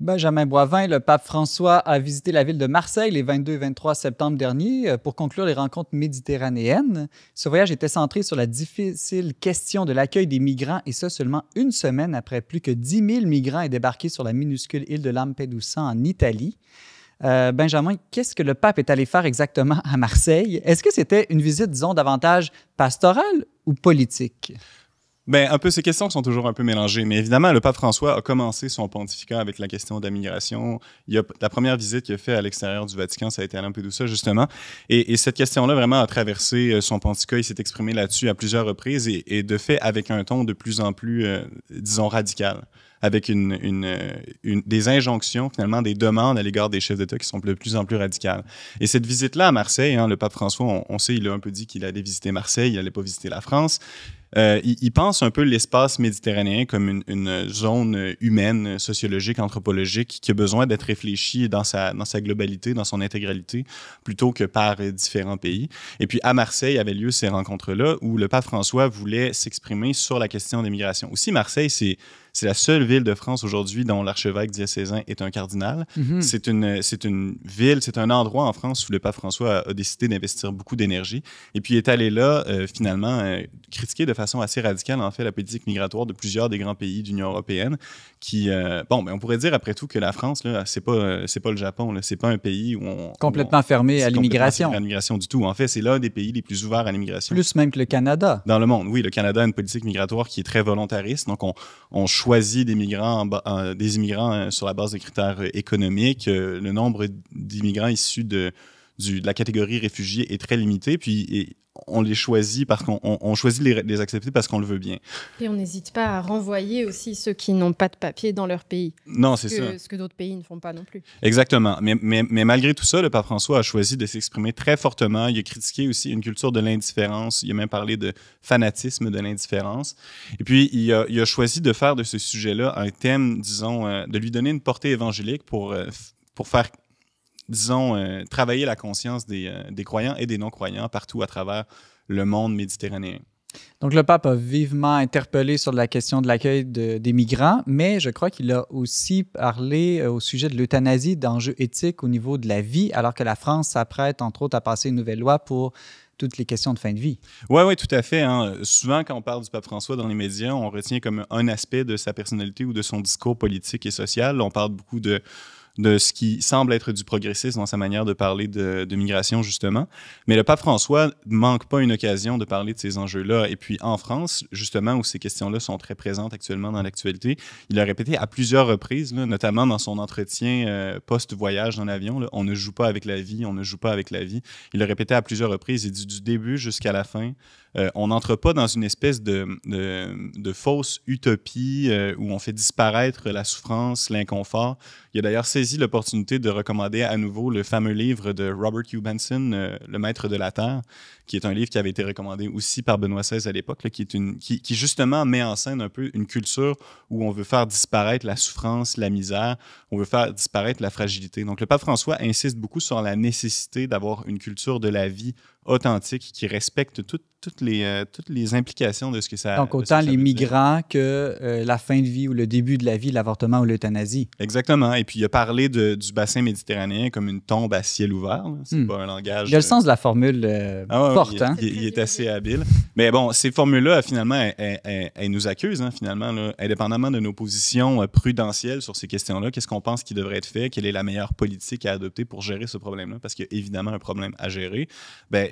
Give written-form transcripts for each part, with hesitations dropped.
Benjamin Boivin, le pape François a visité la ville de Marseille les 22 et 23 septembre dernier pour conclure les rencontres méditerranéennes. Ce voyage était centré sur la difficile question de l'accueil des migrants et ce seulement une semaine après plus que 10 000 migrants aient débarqué sur la minuscule île de Lampedusa en Italie. Benjamin, qu'est-ce que le pape est allé faire exactement à Marseille? Est-ce que c'était une visite, disons, davantage pastorale ou politique? Bien, un peu, ces questions sont toujours un peu mélangées, mais évidemment, le pape François a commencé son pontificat avec la question de la migration. La première visite qu'il a faite à l'extérieur du Vatican, ça a été à Lampedusa, justement. Et cette question-là, vraiment, a traversé son pontificat. Il s'est exprimé là-dessus à plusieurs reprises et de fait, avec un ton de plus en plus, disons, radical, avec des injonctions, finalement, des demandes à l'égard des chefs d'État qui sont de plus en plus radicales. Et cette visite-là à Marseille, le pape François, on sait, il a un peu dit qu'il allait visiter Marseille, il n'allait pas visiter la France. Il pense un peu l'espace méditerranéen comme une zone humaine, sociologique, anthropologique, qui a besoin d'être réfléchie dans sa globalité, dans son intégralité, plutôt que par différents pays. Et puis, à Marseille avaient lieu ces rencontres-là où le pape François voulait s'exprimer sur la question des migrations. Aussi, Marseille, c'est la seule ville de France aujourd'hui dont l'archevêque diocésain est un cardinal. Mm-hmm. C'est une ville, c'est un endroit en France où le pape François a décidé d'investir beaucoup d'énergie. Et puis, il est allé là, finalement, critiquer de façon assez radicale, en fait, la politique migratoire de plusieurs des grands pays de l'Union européenne qui, on pourrait dire, après tout, que la France, là, c'est pas le Japon, là, c'est pas un pays où on... Complètement fermé à l'immigration. Complètement fermé à l'immigration du tout. En fait, c'est l'un des pays les plus ouverts à l'immigration. Plus même que le Canada. Dans le monde, oui. Le Canada a une politique migratoire qui est très volontariste. Donc, on choisit des immigrants sur la base de critères économiques. Le nombre d'immigrants issus de la catégorie réfugiés est très limité. Puis, on les choisit parce qu'on choisit de les accepter parce qu'on le veut bien. Et on n'hésite pas à renvoyer aussi ceux qui n'ont pas de papier dans leur pays. Non, c'est ça. Ce que d'autres pays ne font pas non plus. Exactement. Mais malgré tout ça, le pape François a choisi de s'exprimer très fortement. Il a critiqué aussi une culture de l'indifférence. Il a même parlé de fanatisme de l'indifférence. Et puis, il a choisi de faire de ce sujet-là un thème, disons, de lui donner une portée évangélique pour faire, disons, travailler la conscience des croyants et des non-croyants partout à travers le monde méditerranéen. Donc, le pape a vivement interpellé sur la question de l'accueil des migrants, mais je crois qu'il a aussi parlé au sujet de l'euthanasie, d'enjeux éthiques au niveau de la vie, alors que la France s'apprête, entre autres, à passer une nouvelle loi pour toutes les questions de fin de vie. Oui, tout à fait. Souvent, quand on parle du pape François dans les médias, on retient comme un aspect de sa personnalité ou de son discours politique et social. On parle beaucoup de ce qui semble être du progressisme dans sa manière de parler de migration, justement. Mais le pape François ne manque pas une occasion de parler de ces enjeux-là. Et puis en France, justement, où ces questions-là sont très présentes actuellement dans l'actualité, il a répété à plusieurs reprises, là, notamment dans son entretien post-voyage en avion, là, on ne joue pas avec la vie, on ne joue pas avec la vie. Il a répété à plusieurs reprises, il dit du début jusqu'à la fin, on n'entre pas dans une espèce de fausse utopie où on fait disparaître la souffrance, l'inconfort. Il a d'ailleurs saisi l'opportunité de recommander à nouveau le fameux livre de Robert Hugh Benson, Le Maître de la Terre, qui est un livre qui avait été recommandé aussi par Benoît XVI à l'époque, là, qui justement met en scène un peu une culture où on veut faire disparaître la souffrance, la misère, on veut faire disparaître la fragilité. Donc le pape François insiste beaucoup sur la nécessité d'avoir une culture de la vie authentique qui respecte toutes les implications de ce que ça... Donc, autant les migrants que la fin de vie ou le début de la vie, l'avortement ou l'euthanasie. Exactement. Et puis, il a parlé du bassin méditerranéen comme une tombe à ciel ouvert. C'est pas un langage... Il a le sens de la formule forte. Il est assez habile. Mais bon, ces formules-là, finalement, elles nous accusent, finalement, là, indépendamment de nos positions prudentielles sur ces questions-là. Qu'est-ce qu'on pense qui devrait être fait? Quelle est la meilleure politique à adopter pour gérer ce problème-là? Parce qu'il y a évidemment un problème à gérer.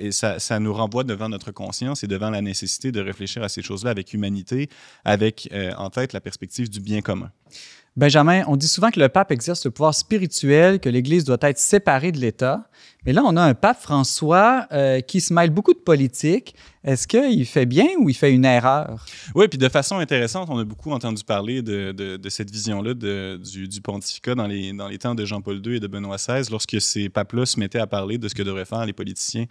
Et ça nous renvoie devant notre conscience et devant la nécessité de réfléchir à ces choses-là avec humanité, avec en tête la perspective du bien commun. Benjamin, on dit souvent que le pape exerce le pouvoir spirituel, que l'Église doit être séparée de l'État. Mais là, on a un pape François qui se mêle beaucoup de politique. Est-ce qu'il fait bien ou il fait une erreur? Oui, puis de façon intéressante, on a beaucoup entendu parler de cette vision-là du pontificat dans les temps de Jean-Paul II et de Benoît XVI. Lorsque ces papes-là se mettaient à parler de ce que devraient faire les politiciens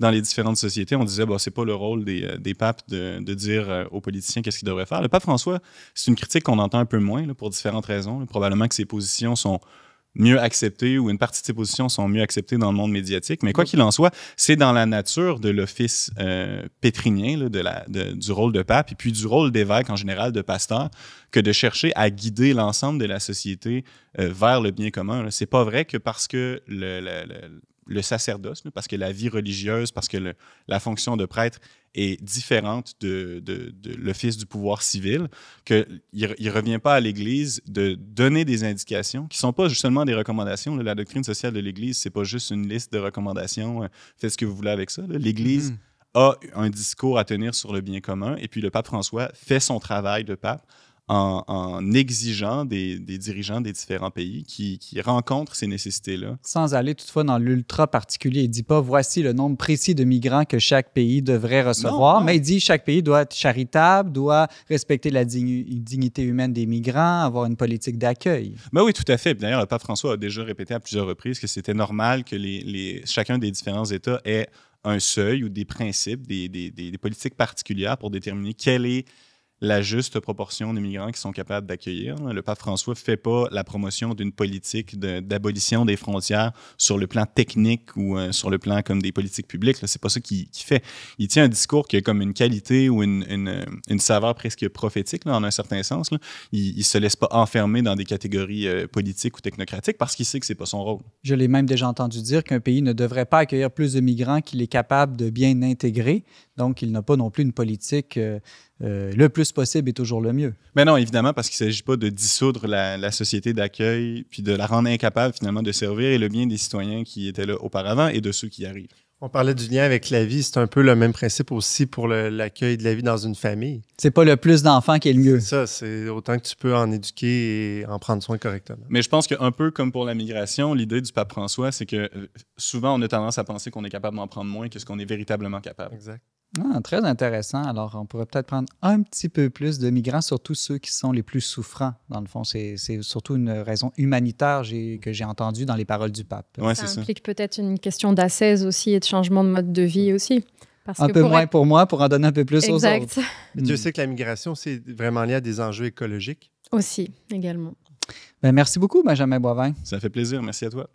dans les différentes sociétés, on disait c'est pas le rôle des papes de dire aux politiciens qu'est-ce qu'ils devraient faire. Le pape François, c'est une critique qu'on entend un peu moins là, pour différentes raisons. Là. Probablement que ses positions sont mieux acceptées ou une partie de ses positions sont mieux acceptées dans le monde médiatique. Mais quoi qu'il en soit, c'est dans la nature de l'office pétrinien, là, du rôle de pape et puis du rôle d'évêque en général, de pasteur, que de chercher à guider l'ensemble de la société vers le bien commun. C'est pas vrai que parce que le sacerdoce, là, parce que la vie religieuse, parce que la fonction de prêtre est différente de l'office du pouvoir civil, qu'il ne revient pas à l'Église de donner des indications qui ne sont pas seulement des recommandations. Là. La doctrine sociale de l'Église, ce n'est pas juste une liste de recommandations. Faites ce que vous voulez avec ça. Là. L'Église a un discours à tenir sur le bien commun et puis le pape François fait son travail de pape en exigeant des dirigeants des différents pays qui rencontrent ces nécessités-là. Sans aller toutefois dans l'ultra particulier. Il ne dit pas voici le nombre précis de migrants que chaque pays devrait recevoir, mais il dit chaque pays doit être charitable, doit respecter la dignité humaine des migrants, avoir une politique d'accueil. Ben oui, tout à fait. D'ailleurs, le pape François a déjà répété à plusieurs reprises que c'était normal que chacun des différents États ait un seuil ou des principes, des politiques particulières pour déterminer quelle est la juste proportion de migrants qui sont capables d'accueillir. Le pape François ne fait pas la promotion d'une politique d'abolition des frontières sur le plan technique ou sur le plan comme des politiques publiques. Ce n'est pas ça qu'il fait. Il tient un discours qui a comme une qualité ou une saveur presque prophétique, là, en un certain sens. Là. Il ne se laisse pas enfermer dans des catégories politiques ou technocratiques parce qu'il sait que ce n'est pas son rôle. Je l'ai même déjà entendu dire qu'un pays ne devrait pas accueillir plus de migrants qu'il est capable de bien intégrer. Donc, il n'a pas non plus une politique le plus possible est toujours le mieux. Mais non, évidemment, parce qu'il ne s'agit pas de dissoudre la société d'accueil puis de la rendre incapable finalement de servir le bien des citoyens qui étaient là auparavant et de ceux qui arrivent. On parlait du lien avec la vie, c'est un peu le même principe aussi pour l'accueil de la vie dans une famille. C'est pas le plus d'enfants qui est le mieux. C'est ça, c'est autant que tu peux en éduquer et en prendre soin correctement. Mais je pense qu'un peu comme pour la migration, l'idée du pape François, c'est que souvent on a tendance à penser qu'on est capable d'en prendre moins que ce qu'on est véritablement capable. Exact. Ah, très intéressant. Alors, on pourrait peut-être prendre un petit peu plus de migrants, surtout ceux qui sont les plus souffrants. Dans le fond, c'est surtout une raison humanitaire que j'ai entendue dans les paroles du pape. Ouais, ça implique peut-être une question d'ascèse aussi et de changement de mode de vie aussi. Parce un que peu moins pour moi, pour en donner un peu plus aux autres. Mais Dieu sait que la migration, c'est vraiment lié à des enjeux écologiques. Aussi, également. Bien, merci beaucoup, Benjamin Boivin. Ça fait plaisir. Merci à toi.